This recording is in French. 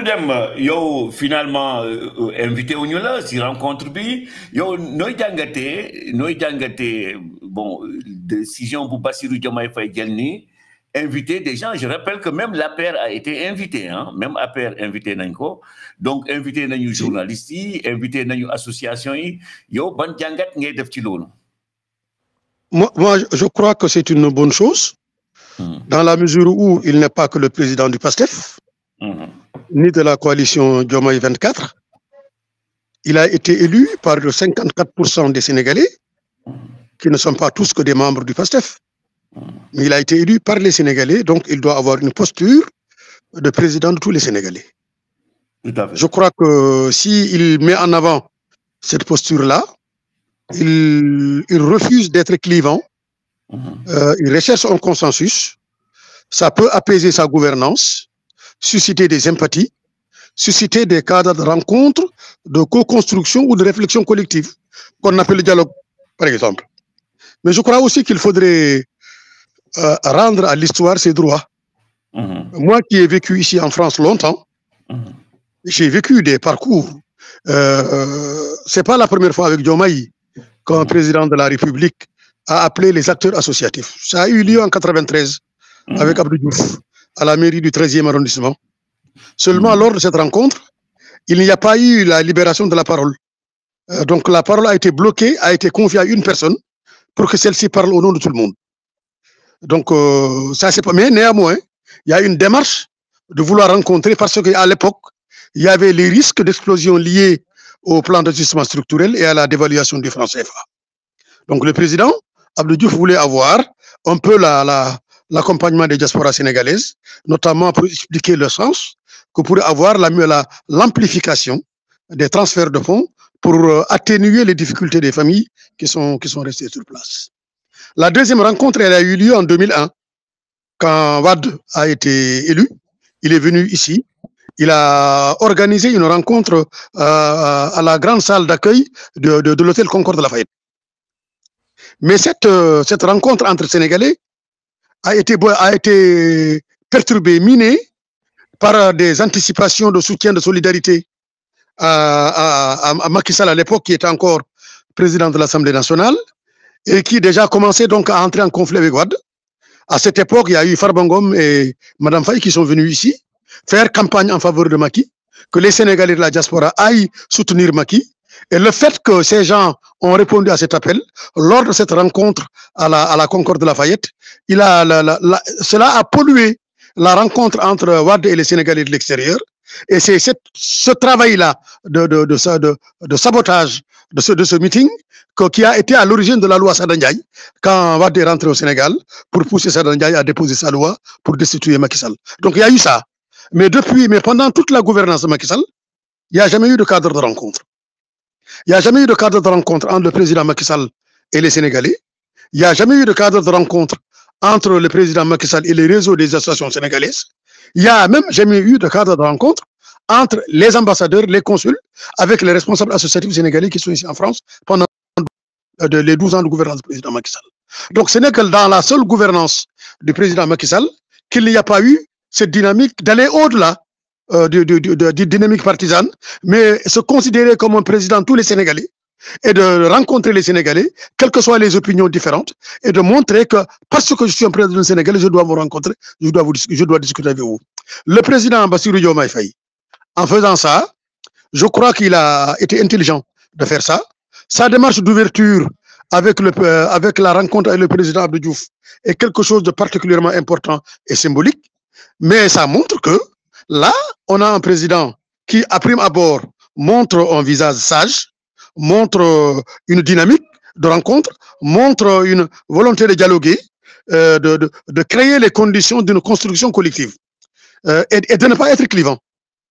dem yow finalement invité wuñu la si rencontre bi yow nooy jàngatee bon décision bu Bassirou Diomaye Faye jël ni invité des gens. Je rappelle que même l'APR a été invité, hein, même APR invité nañ ko, donc invité nañu journalistes yi, invité nañu association yi. Yow ban jàngat ngay def ci loolu? Moi, je crois que c'est une bonne chose, dans la mesure où il n'est pas que le président du PASTEF, ni de la coalition Diomaye 24. Il a été élu par 54% des Sénégalais, qui ne sont pas tous que des membres du PASTEF. Mais il a été élu par les Sénégalais, donc il doit avoir une posture de président de tous les Sénégalais. Tout à fait. Je crois que s'il met en avant cette posture-là, il refuse d'être clivant, il recherche un consensus, ça peut apaiser sa gouvernance, susciter des sympathies, susciter des cadres de rencontre, de co-construction ou de réflexion collective, qu'on appelle le dialogue, par exemple. Mais je crois aussi qu'il faudrait rendre à l'histoire ses droits. Moi qui ai vécu ici en France longtemps, j'ai vécu des parcours. C'est pas la première fois avec Diomaye qu'un président de la République a appelé les acteurs associatifs. Ça a eu lieu en 93 avec Abdou Diouf à la mairie du 13e arrondissement. Seulement lors de cette rencontre, il n'y a pas eu la libération de la parole. Donc la parole a été bloquée, a été confiée à une personne pour que celle-ci parle au nom de tout le monde. Donc ça c'est pas. Mais néanmoins, il y a une démarche de vouloir rencontrer parce qu'à l'époque, il y avait les risques d'explosion liés au plan d'ajustement structurel et à la dévaluation du franc CFA. Donc le président Abdou Diouf voulait avoir un peu l'accompagnement des diasporas sénégalaises, notamment pour expliquer le sens que pourrait avoir l'amplification des transferts de fonds pour atténuer les difficultés des familles qui sont restées sur place. La deuxième rencontre, elle a eu lieu en 2001, quand Wade a été élu. Il est venu ici. Il a organisé une rencontre à la grande salle d'accueil de l'hôtel Concorde de Lafayette. Mais cette rencontre entre Sénégalais a été perturbée, minée par des anticipations de soutien, de solidarité à Macky Sall à l'époque, qui était encore président de l'Assemblée nationale et qui déjà commençait donc à entrer en conflit avec Wade. À cette époque, il y a eu Farba Ngom et Madame Faye qui sont venus ici faire campagne en faveur de Macky, que les Sénégalais de la diaspora aillent soutenir Macky. Et le fait que ces gens ont répondu à cet appel lors de cette rencontre à la Concorde de Lafayette, cela a pollué la rencontre entre Wade et les Sénégalais de l'extérieur. Et c'est ce travail-là de sabotage de ce meeting qui a été à l'origine de la loi Sada Ndiaye, quand Wade est rentré au Sénégal pour pousser Sada Ndiaye à déposer sa loi pour destituer Macky Sall. Donc il y a eu ça. Mais pendant toute la gouvernance de Macky Sall, il n'y a jamais eu de cadre de rencontre. Il n'y a jamais eu de cadre de rencontre entre le président Macky Sall et les Sénégalais. Il n'y a jamais eu de cadre de rencontre entre le président Macky Sall et les réseaux des associations sénégalaises. Il n'y a même jamais eu de cadre de rencontre entre les ambassadeurs, les consuls, avec les responsables associatifs sénégalais qui sont ici en France pendant les 12 ans de gouvernance du président Macky Sall. Donc ce n'est que dans la seule gouvernance du président Macky Sall qu'il n'y a pas eu cette dynamique d'aller au-delà de dynamique partisane, mais se considérer comme un président de tous les Sénégalais et de rencontrer les Sénégalais, quelles que soient les opinions différentes, et de montrer que parce que je suis un président sénégalais, je dois vous rencontrer, je dois discuter avec vous. Le président Bassirou Diomaye Faye, en faisant ça, je crois qu'il a été intelligent de faire ça. Sa démarche d'ouverture avec la rencontre avec le président Abdou Diouf est quelque chose de particulièrement important et symbolique, mais ça montre que là, on a un président qui, à prime abord, montre un visage sage, montre une dynamique de rencontre, montre une volonté de dialoguer, de créer les conditions d'une construction collective et de ne pas être clivant.